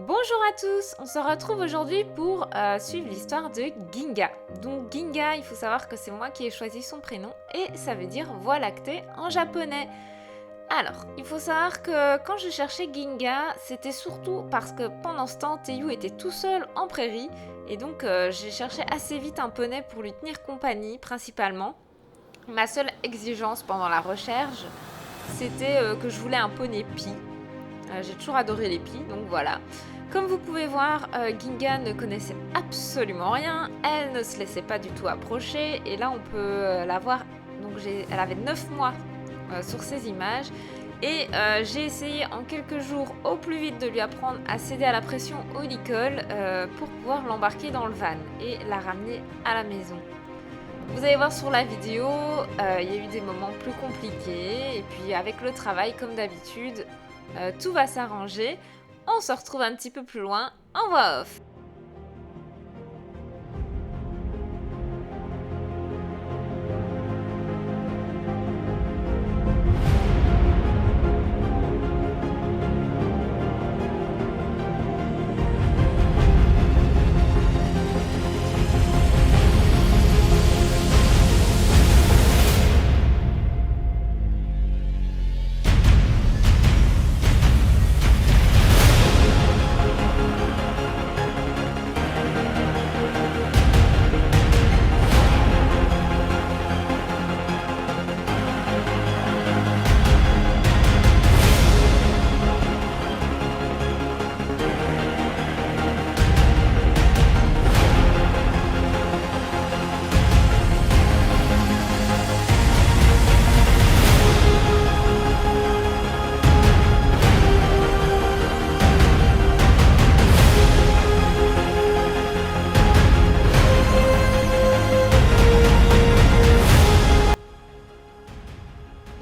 Bonjour à tous, on se retrouve aujourd'hui pour suivre l'histoire de Ginga. Donc Ginga, il faut savoir que c'est moi qui ai choisi son prénom et ça veut dire voie lactée en japonais. Alors, il faut savoir que quand je cherchais Ginga, c'était surtout parce que pendant ce temps, Teiyu était tout seul en prairie et donc j'ai cherché assez vite un poney pour lui tenir compagnie principalement. Ma seule exigence pendant la recherche, c'était que je voulais un poney pie. J'ai toujours adoré les pies, donc voilà. Comme vous pouvez voir, Ginga ne connaissait absolument rien, elle ne se laissait pas du tout approcher, et là on peut la voir, donc elle avait 9 mois sur ces images, et j'ai essayé en quelques jours au plus vite de lui apprendre à céder à la pression au licol pour pouvoir l'embarquer dans le van et la ramener à la maison. Vous allez voir sur la vidéo, il y a eu des moments plus compliqués, et puis avec le travail comme d'habitude, tout va s'arranger. On se retrouve un petit peu plus loin en voix off.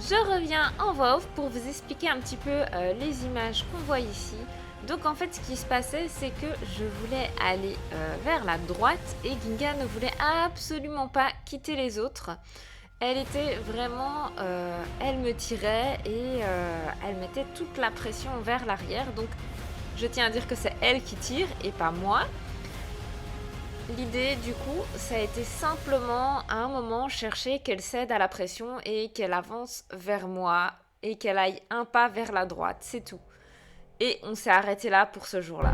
Je reviens en voix off pour vous expliquer un petit peu les images qu'on voit ici. Donc en fait ce qui se passait c'est que je voulais aller vers la droite et Ginga ne voulait absolument pas quitter les autres. Elle était vraiment, elle me tirait et elle mettait toute la pression vers l'arrière. Donc je tiens à dire que c'est elle qui tire et pas moi. L'idée du coup, ça a été simplement à un moment chercher qu'elle cède à la pression et qu'elle avance vers moi et qu'elle aille un pas vers la droite, c'est tout. Et on s'est arrêté là pour ce jour-là.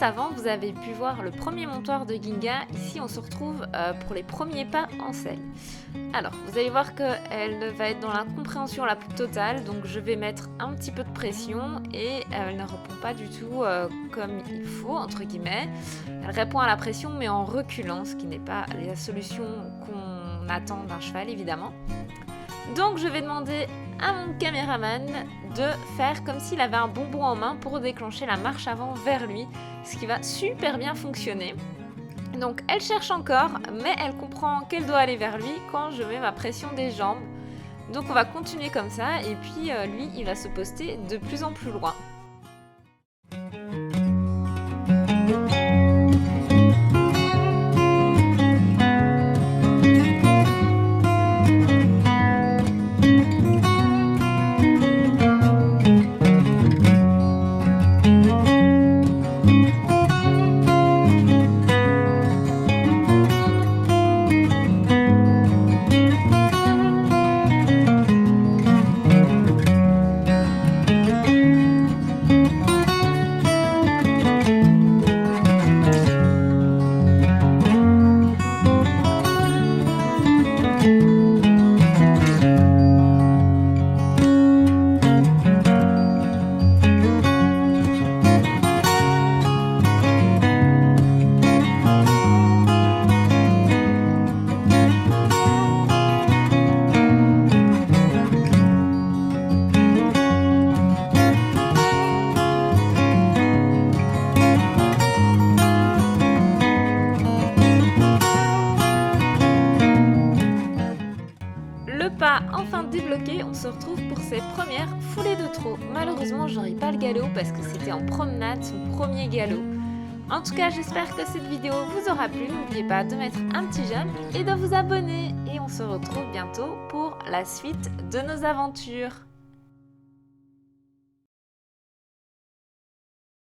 juste avant, vous avez pu voir le premier montoir de Ginga. Ici, on se retrouve pour les premiers pas en selle. Alors, vous allez voir qu'elle va être dans l'incompréhension la plus totale, donc je vais mettre un petit peu de pression et elle ne répond pas du tout comme il faut, entre guillemets. Elle répond à la pression mais en reculant, ce qui n'est pas la solution qu'on attend d'un cheval évidemment. Donc je vais demander à mon caméraman de faire comme s'il avait un bonbon en main pour déclencher la marche avant vers lui, ce qui va super bien fonctionner. Donc elle cherche encore, mais elle comprend qu'elle doit aller vers lui quand je mets ma pression des jambes. Donc on va continuer comme ça et puis lui il va se poster de plus en plus loin. Le pas enfin débloqué, on se retrouve pour ses premières foulées de trot. Malheureusement, j'aurai pas le galop parce que c'était en promenade, son premier galop. En tout cas, j'espère que cette vidéo vous aura plu. N'oubliez pas de mettre un petit j'aime et de vous abonner. Et on se retrouve bientôt pour la suite de nos aventures.